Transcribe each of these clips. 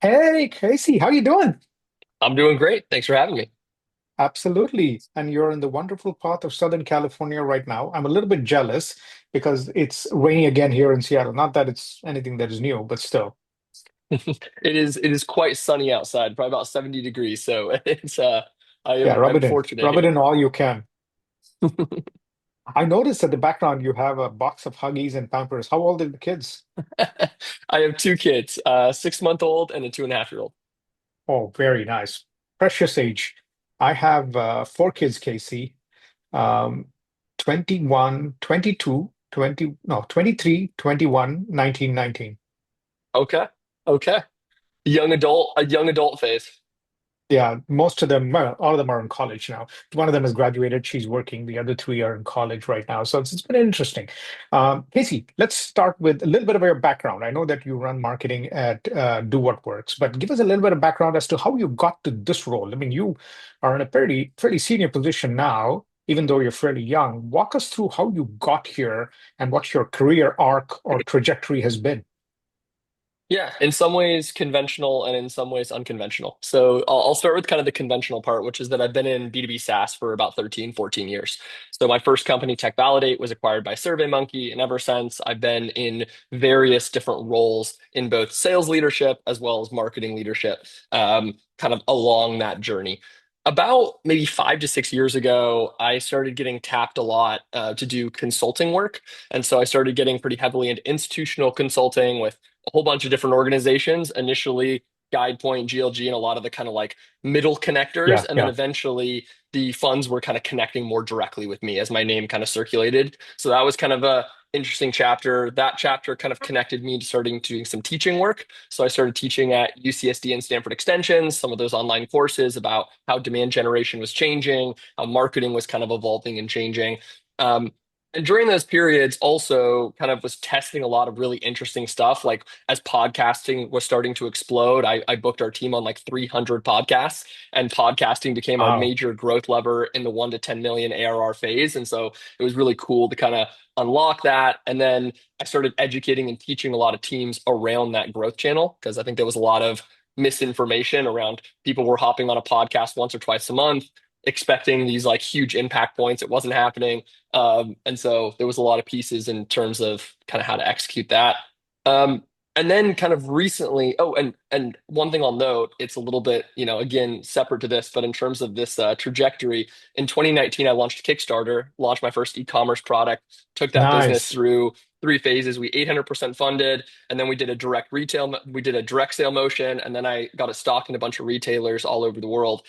Hey, Casey, how you doing? I'm doing great. Thanks for having me. Absolutely. And you're in the wonderful part of Southern California right now. I'm a little bit jealous because it's rainy again here in Seattle. Not that it's anything that is new, but still. It is quite sunny outside, probably about 70 degrees. So it's I Yeah, am rub I'm it in. fortunate Rub it here. in all you can. I noticed at the background you have a box of Huggies and Pampers. How old are the kids? I have two kids, 6 month old and a 2.5 year old. Oh, very nice. Precious age. I have four kids, Casey. Um, 21, 22, 20, no, 23, 21, 19, 19. Okay. Okay. A young adult phase. Yeah, most of them, well, all of them are in college now. One of them has graduated. She's working. The other three are in college right now. So it's been interesting. Casey, let's start with a little bit of your background. I know that you run marketing at Do What Works, but give us a little bit of background as to how you got to this role. I mean, you are in a fairly senior position now, even though you're fairly young. Walk us through how you got here and what your career arc or trajectory has been. Yeah, in some ways conventional and in some ways unconventional. So I'll start with kind of the conventional part, which is that I've been in B2B SaaS for about 13, 14 years. So my first company, TechValidate, was acquired by SurveyMonkey. And ever since, I've been in various different roles in both sales leadership as well as marketing leadership, kind of along that journey. About maybe 5 to 6 years ago, I started getting tapped a lot to do consulting work. And so I started getting pretty heavily into institutional consulting with a whole bunch of different organizations, initially GuidePoint, GLG, and a lot of the kind of like middle connectors. Yeah, And then yeah. eventually the funds were kind of connecting more directly with me as my name kind of circulated. So that was kind of a interesting chapter. That chapter kind of connected me to starting doing some teaching work. So I started teaching at UCSD and Stanford extensions, some of those online courses about how demand generation was changing, how marketing was kind of evolving and changing. And during those periods, also kind of was testing a lot of really interesting stuff. Like as podcasting was starting to explode, I booked our team on like 300 podcasts, and podcasting became our Wow. major growth lever in the 1 to 10 million ARR phase. And so it was really cool to kind of unlock that. And then I started educating and teaching a lot of teams around that growth channel because I think there was a lot of misinformation around people were hopping on a podcast once or twice a month expecting these like huge impact points. It wasn't happening. And so there was a lot of pieces in terms of kind of how to execute that. Um, and then kind of recently, oh, and one thing I'll note, it's a little bit, again, separate to this, but in terms of this trajectory, in 2019, I launched Kickstarter, launched my first e-commerce product, took that business Nice. through three phases. We 800% funded, and then we did a direct sale motion, and then I got it stocked in a bunch of retailers all over the world.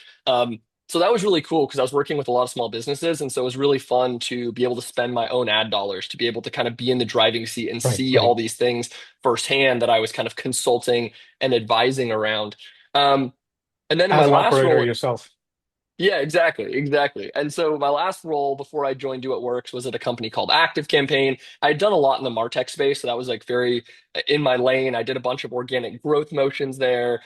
So that was really cool because I was working with a lot of small businesses. And so it was really fun to be able to spend my own ad dollars, to be able to kind of be in the driving seat and Right, see right. all these things firsthand that I was kind of consulting and advising around. Um, and then in my As an last operator role, yourself. yeah, exactly, exactly. And so my last role before I joined Do It Works was at a company called Active Campaign. I had done a lot in the MarTech space, so that was like very in my lane. I did a bunch of organic growth motions there,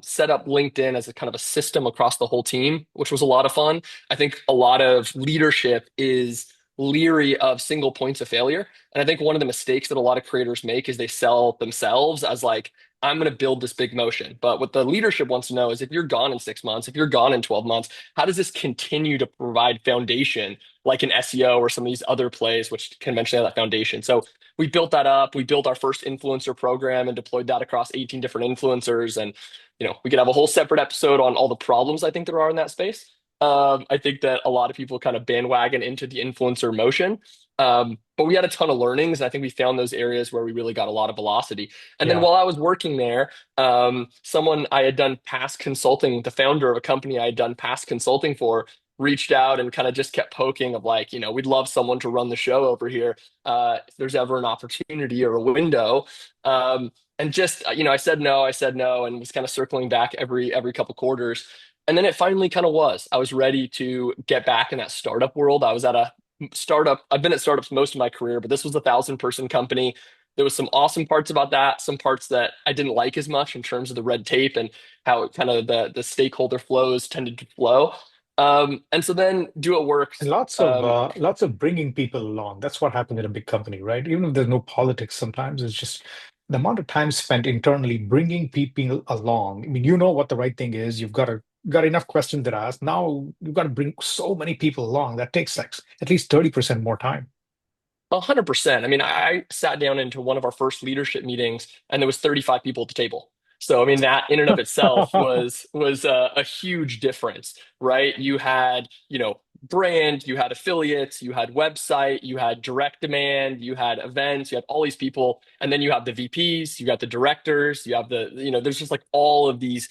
set up LinkedIn as a kind of a system across the whole team, which was a lot of fun. I think a lot of leadership is leery of single points of failure. And I think one of the mistakes that a lot of creators make is they sell themselves as like, I'm going to build this big motion. But what the leadership wants to know is if you're gone in 6 months, if you're gone in 12 months, how does this continue to provide foundation like an SEO or some of these other plays, which conventionally have that foundation? So we built that up. We built our first influencer program and deployed that across 18 different influencers. And, we could have a whole separate episode on all the problems I think there are in that space. I think that a lot of people kind of bandwagon into the influencer motion. But we had a ton of learnings. And I think we found those areas where we really got a lot of velocity. And then Yeah. while I was working there, someone I had done past consulting, the founder of a company I had done past consulting for, reached out and kind of just kept poking of like, we'd love someone to run the show over here if there's ever an opportunity or a window. And just, I said no, and was kind of circling back every couple quarters. And then it finally kind of was. I was ready to get back in that startup world. I was at a startup. I've been at startups most of my career, but this was a 1,000 person company. There was some awesome parts about that, some parts that I didn't like as much in terms of the red tape and how it kind of the stakeholder flows tended to flow. And so then Do It Works. And lots of bringing people along. That's what happens in a big company, right? Even if there's no politics, sometimes it's just the amount of time spent internally bringing people along. I mean, you know what the right thing is. You've got enough questions to ask. Now you've got to bring so many people along. That takes like at least 30% more time. 100%. I mean, I sat down into one of our first leadership meetings, and there was 35 people at the table. So, I mean, that in and of itself was a huge difference, right? You had, brand, you had affiliates, you had website, you had direct demand, you had events, you had all these people, and then you have the VPs, you got the directors, you have there's just like all of these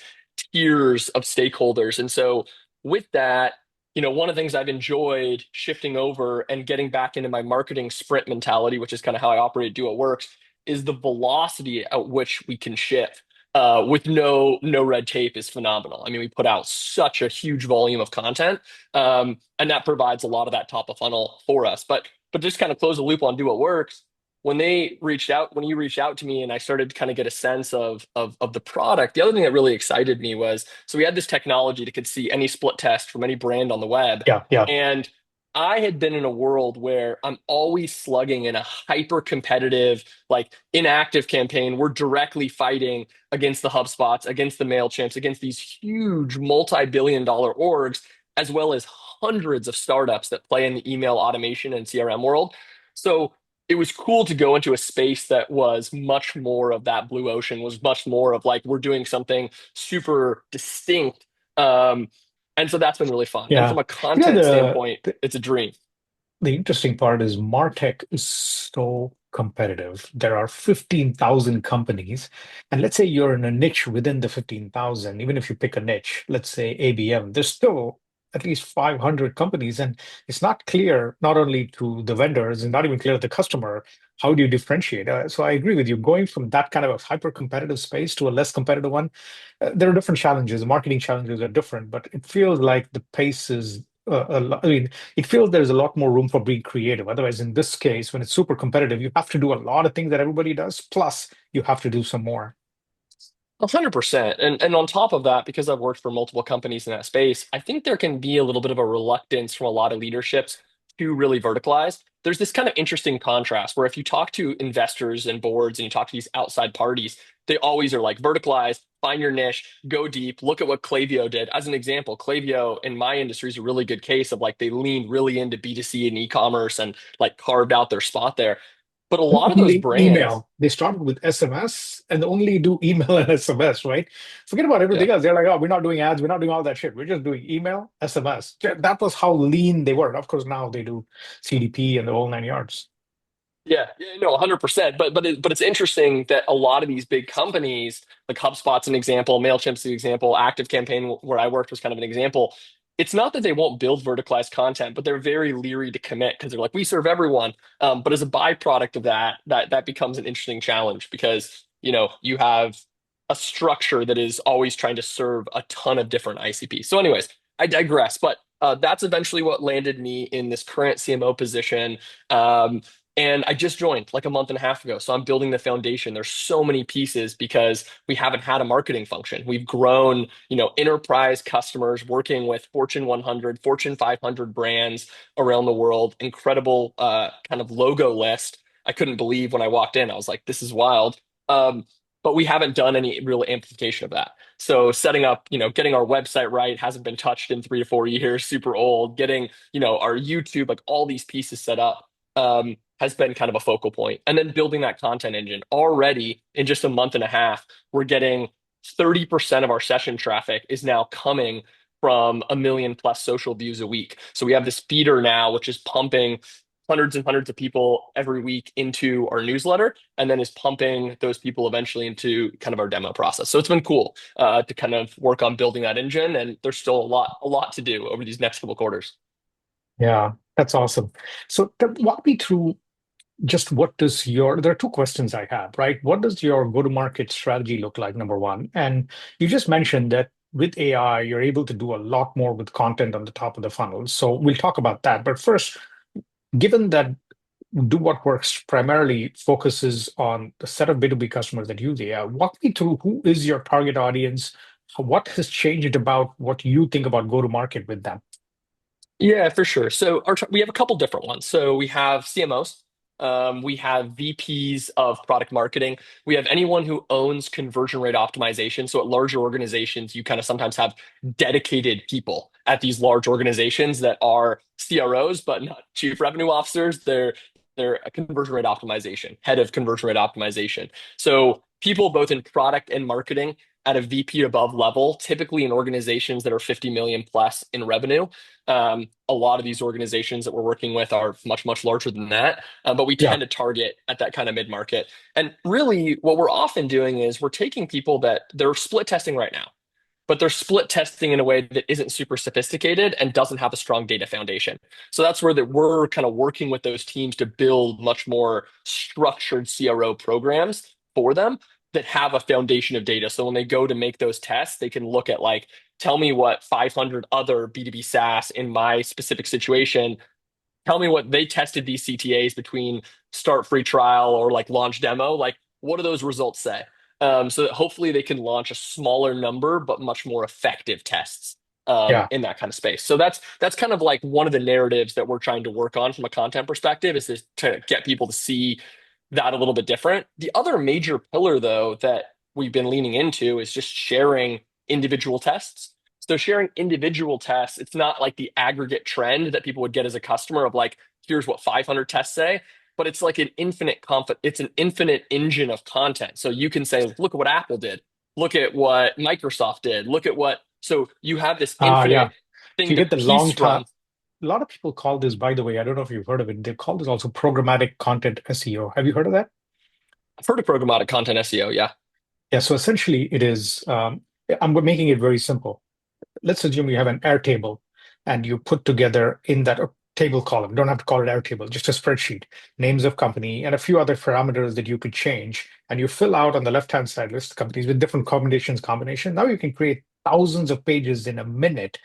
tiers of stakeholders. And so, with that, one of the things I've enjoyed shifting over and getting back into my marketing sprint mentality, which is kind of how I operate Do It Works, is the velocity at which we can ship with no red tape is phenomenal. I mean, we put out such a huge volume of content, and that provides a lot of that top of funnel for us. But just kind of close the loop on Do What Works. When you reached out to me and I started to kind of get a sense of the product, the other thing that really excited me was so we had this technology that could see any split test from any brand on the web. Yeah, yeah. And I had been in a world where I'm always slugging in a hyper competitive, like inactive campaign. We're directly fighting against the HubSpots, against the MailChimps, against these huge multi-billion dollar orgs, as well as hundreds of startups that play in the email automation and CRM world. So it was cool to go into a space that was much more of that blue ocean, was much more of like we're doing something super distinct. And so that's been really fun. And Yeah. from a You know, content standpoint, it's a dream. the interesting part is MarTech is so competitive. There are 15,000 companies. And let's say you're in a niche within the 15,000, even if you pick a niche, let's say ABM, there's still at least 500 companies. And it's not clear, not only to the vendors and not even clear to the customer, how do you differentiate? So I agree with you. Going from that kind of a hyper competitive space to a less competitive one, there are different challenges. Marketing challenges are different, but it feels like the pace is I mean, it feels there's a lot more room for being creative. Otherwise, in this case, when it's super competitive, you have to do a lot of things that everybody does, plus you have to do some more. 100%. And on top of that, because I've worked for multiple companies in that space, I think there can be a little bit of a reluctance from a lot of leaderships to really verticalize. There's this kind of interesting contrast where if you talk to investors and boards and you talk to these outside parties, they always are like verticalize, find your niche, go deep, look at what Klaviyo did. As an example, Klaviyo in my industry is a really good case of like they leaned really into B2C and e-commerce and like carved out their spot there. But a And lot of those only brands, email. They started with SMS and only do email and SMS, right? Forget about yeah. everything else. They're like, oh, we're not doing ads. We're not doing all that shit. We're just doing email, SMS. That was how lean they were. And of course, now they do CDP and the whole nine yards. Yeah, no, 100%. But it's interesting that a lot of these big companies, like HubSpot's an example, Mailchimp's an example, ActiveCampaign where I worked was kind of an example. It's not that they won't build verticalized content, but they're very leery to commit because they're like, we serve everyone. But as a byproduct of that becomes an interesting challenge because you have a structure that is always trying to serve a ton of different ICPs. So, anyways, I digress. But that's eventually what landed me in this current CMO position. And I just joined like a month and a half ago. So I'm building the foundation. There's so many pieces because we haven't had a marketing function. We've grown, enterprise customers working with Fortune 100, Fortune 500 brands around the world. Incredible kind of logo list. I couldn't believe when I walked in. I was like, this is wild. But we haven't done any real amplification of that. So setting up, getting our website right hasn't been touched in 3 to 4 years, super old. Getting, our YouTube, like all these pieces set up. Has been kind of a focal point. And then building that content engine already in just a month and a half, we're getting 30% of our session traffic is now coming from a million plus social views a week. So we have this feeder now, which is pumping hundreds and hundreds of people every week into our newsletter and then is pumping those people eventually into kind of our demo process. So it's been cool to kind of work on building that engine. And there's still a lot to do over these next couple quarters. Yeah, that's awesome. So walk me through just there are two questions I have, right? What does your go-to-market strategy look like, number one? And you just mentioned that with AI, you're able to do a lot more with content on the top of the funnel. So we'll talk about that. But first, given that Do What Works primarily focuses on the set of B2B customers that use AI, walk me through who is your target audience? What has changed about what you think about go-to-market with them? Yeah, for sure. So we have a couple different ones. So we have CMOs. We have VPs of product marketing. We have anyone who owns conversion rate optimization. So at larger organizations, you kind of sometimes have dedicated people at these large organizations that are CROs, but not chief revenue officers. They're a conversion rate optimization, head of conversion rate optimization. So people both in product and marketing at a VP above level, typically in organizations that are 50 million plus in revenue. A lot of these organizations that we're working with are much, much larger than that, but we Yeah, tend to target at that kind of mid market. And really, what we're often doing is we're taking people that they're split testing right now, but they're split testing in a way that isn't super sophisticated and doesn't have a strong data foundation. So that's where that we're kind of working with those teams to build much more structured CRO programs for them that have a foundation of data. So when they go to make those tests, they can look at like, tell me what 500 other B2B SaaS in my specific situation, tell me what they tested these CTAs between start free trial or like launch demo. Like, what do those results say? So that hopefully they can launch a smaller number but much more effective tests yeah, in that kind of space. So that's kind of like one of the narratives that we're trying to work on from a content perspective is to get people to see that a little bit different. The other major pillar though that we've been leaning into is just sharing individual tests. So sharing individual tests, it's not like the aggregate trend that people would get as a customer of like, here's what 500 tests say, but it's like it's an infinite engine of content. So you can say, look at what Apple did, look at what Microsoft did, look at what. So you have this yeah. infinite So you thing to get the piece long from. tail. A lot of people call this, by the way, I don't know if you've heard of it. They call this also programmatic content SEO. Have you heard of that? I've heard of programmatic content SEO. Yeah. Yeah. So essentially, it is. I'm making it very simple. Let's assume you have an Airtable and you put together in that table column, don't have to call it Airtable, just a spreadsheet, names of company and a few other parameters that you could change. And you fill out on the left-hand side list companies with different combination. Now you can create thousands of pages in a minute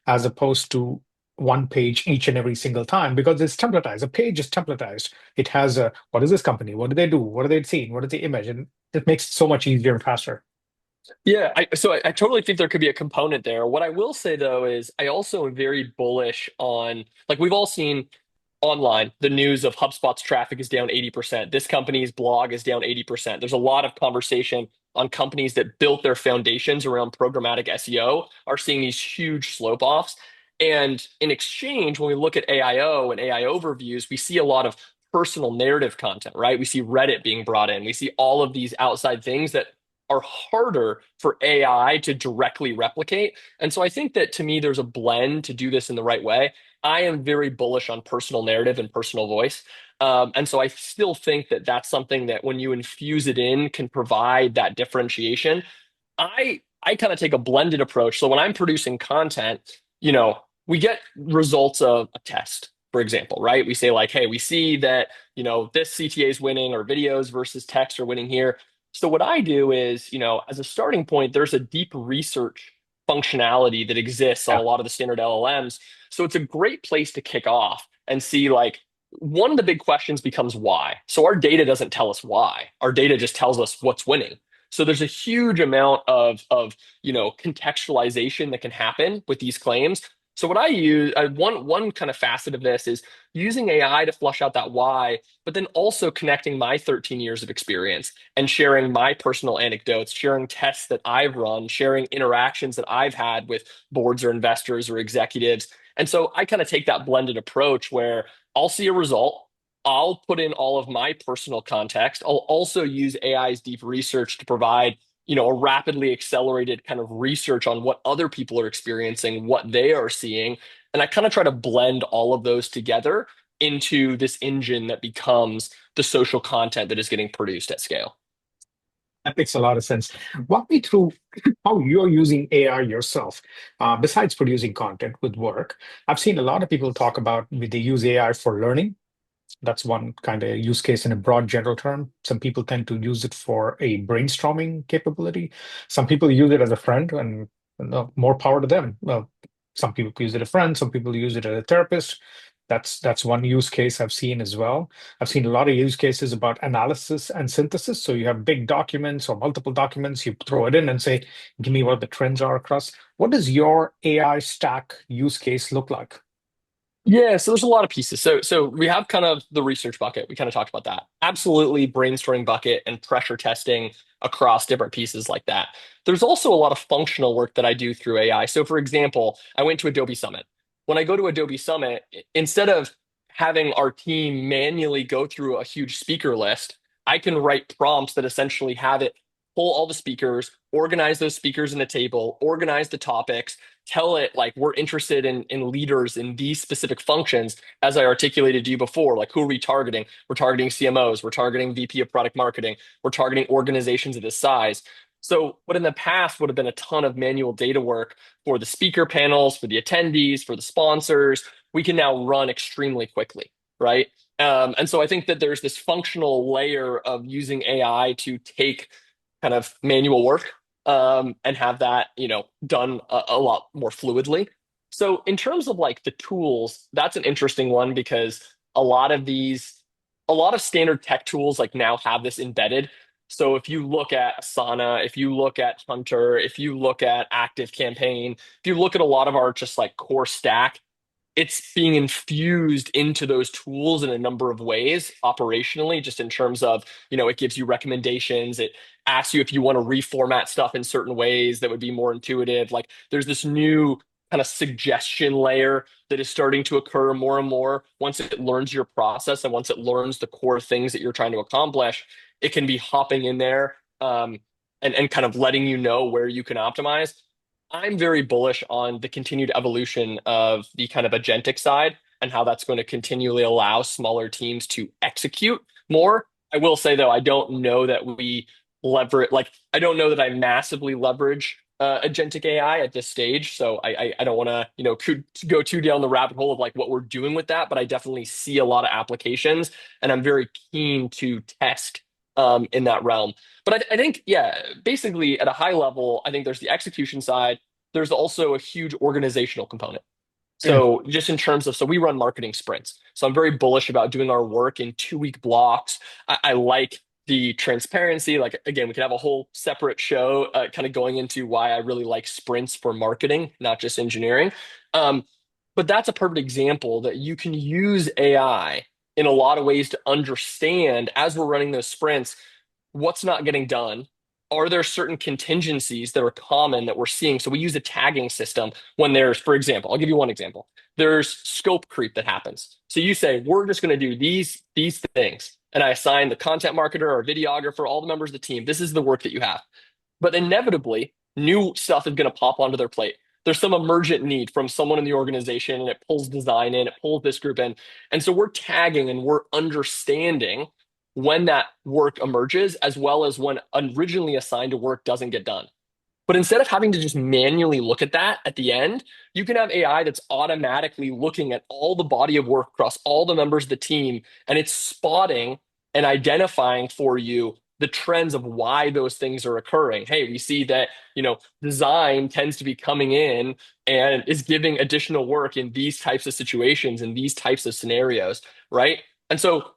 as opposed to one page each and every single time because it's templatized. A page is templatized. It has a, what is this company? What do they do? What are they seeing? What is the image? And it makes it so much easier and faster. Yeah, I totally think there could be a component there. What I will say though is I also am very bullish on like we've all seen online the news of HubSpot's traffic is down 80%. This company's blog is down 80%. There's a lot of conversation on companies that built their foundations around programmatic SEO are seeing these huge slope offs. And in exchange, when we look at AIO and AI overviews, we see a lot of personal narrative content, right? We see Reddit being brought in. We see all of these outside things that are harder for AI to directly replicate. And so I think that to me, there's a blend to do this in the right way. I am very bullish on personal narrative and personal voice. And so I still think that that's something that when you infuse it in can provide that differentiation. I kind of take a blended approach. So when I'm producing content, we get results of a test, for example, right? We say like, hey, we see that, this CTA is winning or videos versus text are winning here. So what I do is, as a starting point, there's a deep research functionality that exists on a Yeah. lot of the standard LLMs. So it's a great place to kick off and see like one of the big questions becomes why. So our data doesn't tell us why. Our data just tells us what's winning. So there's a huge amount of contextualization that can happen with these claims. So what I use, one kind of facet of this is using AI to flush out that why, but then also connecting my 13 years of experience and sharing my personal anecdotes, sharing tests that I've run, sharing interactions that I've had with boards or investors or executives. And so I kind of take that blended approach where I'll see a result. I'll put in all of my personal context. I'll also use AI's deep research to provide, a rapidly accelerated kind of research on what other people are experiencing, what they are seeing. And I kind of try to blend all of those together into this engine that becomes the social content that is getting produced at scale. That makes a lot of sense. Walk me through how you're using AI yourself, besides producing content with work. I've seen a lot of people talk about they use AI for learning. That's one kind of use case in a broad general term. Some people tend to use it for a brainstorming capability. Some people use it as a friend, and more power to them. Some people use it as a friend. Some people use it as a therapist. That's one use case I've seen as well. I've seen a lot of use cases about analysis and synthesis. So you have big documents or multiple documents, you throw it in and say, give me what the trends are across. What does your AI stack use case look like? Yeah, so there's a lot of pieces. So we have kind of the research bucket. We kind of talked about that. Absolutely brainstorming bucket and pressure testing across different pieces like that. There's also a lot of functional work that I do through AI. So for example, I went to Adobe Summit. When I go to Adobe Summit, instead of having our team manually go through a huge speaker list, I can write prompts that essentially have it pull all the speakers, organize those speakers in a table, organize the topics, tell it like we're interested in leaders in these specific functions, as I articulated to you before. Like, who are we targeting? We're targeting CMOs, we're targeting VP of product marketing, we're targeting organizations of this size. So what in the past would have been a ton of manual data work for the speaker panels, for the attendees, for the sponsors, we can now run extremely quickly, right? And so I think that there's this functional layer of using AI to take kind of manual work, and have that, done a lot more fluidly. So in terms of like the tools, that's an interesting one because a lot of these, a lot of standard tech tools like now have this embedded. So if you look at Asana, if you look at Hunter, if you look at Active Campaign, if you look at a lot of our just like core stack, it's being infused into those tools in a number of ways operationally, just in terms of, it gives you recommendations. It asks you if you want to reformat stuff in certain ways that would be more intuitive. Like, there's this new kind of suggestion layer that is starting to occur more and more. Once it learns your process and once it learns the core things that you're trying to accomplish, it can be hopping in there, and kind of letting you know where you can optimize. I'm very bullish on the continued evolution of the kind of agentic side and how that's going to continually allow smaller teams to execute more. I will say though, I don't know that we leverage, like, I don't know that I massively leverage agentic AI at this stage. So I don't want to, go too down the rabbit hole of like what we're doing with that, but I definitely see a lot of applications and I'm very keen to test in that realm. But I think, yeah, basically at a high level, I think there's the execution side. There's also a huge organizational component. Mm. So just in terms of, so we run marketing sprints. So I'm very bullish about doing our work in 2 week blocks. I like the transparency. Like, again, we could have a whole separate show, kind of going into why I really like sprints for marketing, not just engineering. Um, but that's a perfect example that you can use AI in a lot of ways to understand as we're running those sprints what's not getting done. Are there certain contingencies that are common that we're seeing? So we use a tagging system when there's, for example, I'll give you one example. There's scope creep that happens. So you say, we're just going to do these things. And I assign the content marketer or videographer, all the members of the team. This is the work that you have. But inevitably, new stuff is going to pop onto their plate. There's some emergent need from someone in the organization, and it pulls design in, it pulls this group in. And so we're tagging and we're understanding when that work emerges, as well as when originally assigned to work doesn't get done. But instead of having to just manually look at that at the end, you can have AI that's automatically looking at all the body of work across all the members of the team, and it's spotting and identifying for you the trends of why those things are occurring. Hey, we see that, design tends to be coming in and is giving additional work in these types of situations, in these types of scenarios, right? And so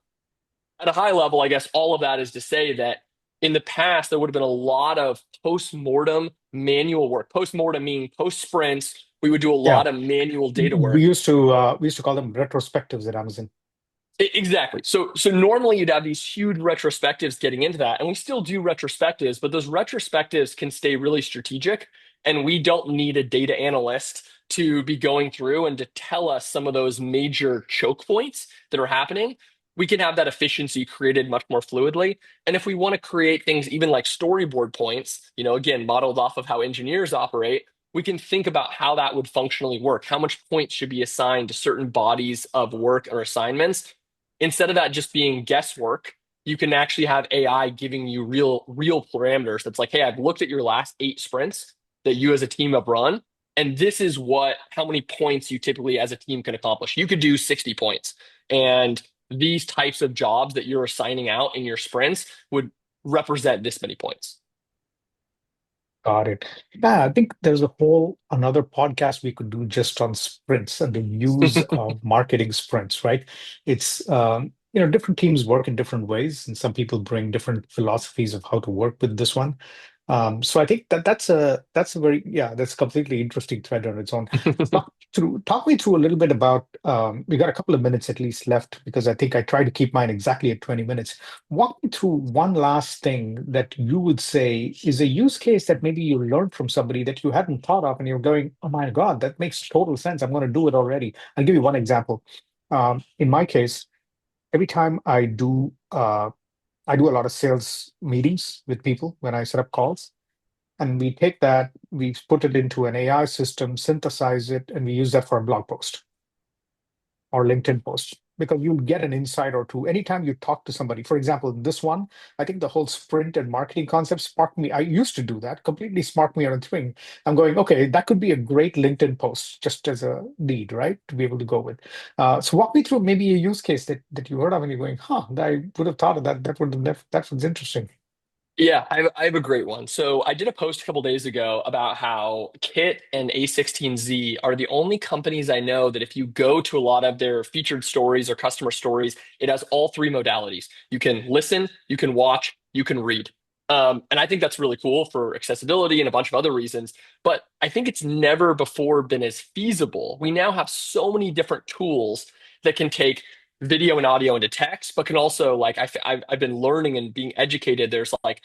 at a high level, I guess all of that is to say that in the past, there would have been a lot of post-mortem manual work. Post-mortem meaning post sprints, we would do a Yeah. lot of manual data We work. used to we used to call them retrospectives at Amazon. Exactly. So normally you'd have these huge retrospectives getting into that, and we still do retrospectives, but those retrospectives can stay really strategic, and we don't need a data analyst to be going through and to tell us some of those major choke points that are happening. We can have that efficiency created much more fluidly. And if we want to create things even like storyboard points, again, modeled off of how engineers operate, we can think about how that would functionally work. How much points should be assigned to certain bodies of work or assignments? Instead of that just being guesswork, you can actually have AI giving you real parameters. That's like, hey, I've looked at your last 8 sprints that you as a team have run, and this is how many points you typically as a team can accomplish. You could do 60 points, and these types of jobs that you're assigning out in your sprints would represent this many points. Got it. Yeah, I think there's a whole another podcast we could do just on sprints and the use of marketing sprints, right? It's different teams work in different ways, and some people bring different philosophies of how to work with this one. So I think that's a very yeah, that's a completely interesting thread on its own. Talk me through a little bit about we got a couple of minutes at least left because I think I try to keep mine exactly at 20 minutes. Walk me through one last thing that you would say is a use case that maybe you learned from somebody that you hadn't thought of and you're going, oh my God, that makes total sense. I'm going to do it already. I'll give you one example. In my case, every time I do a lot of sales meetings with people when I set up calls. And we take that, we put it into an AI system, synthesize it, and we use that for a blog post or LinkedIn post because you'll get an insight or two anytime you talk to somebody. For example, this one, I think the whole sprint and marketing concept sparked me. I used to do that, completely sparked me on a thing. I'm going, okay, that could be a great LinkedIn post just as a lead, right? To be able to go with. So walk me through maybe a use case that you heard of and you're going, huh, I would have thought of that. That was interesting. Yeah, I have a great one. So I did a post a couple days ago about how Kit and A16Z are the only companies I know that if you go to a lot of their featured stories or customer stories, it has all three modalities. You can listen, you can watch, you can read. And I think that's really cool for accessibility and a bunch of other reasons. But I think it's never before been as feasible. We now have so many different tools that can take video and audio into text, but can also like I've been learning and being educated. There's like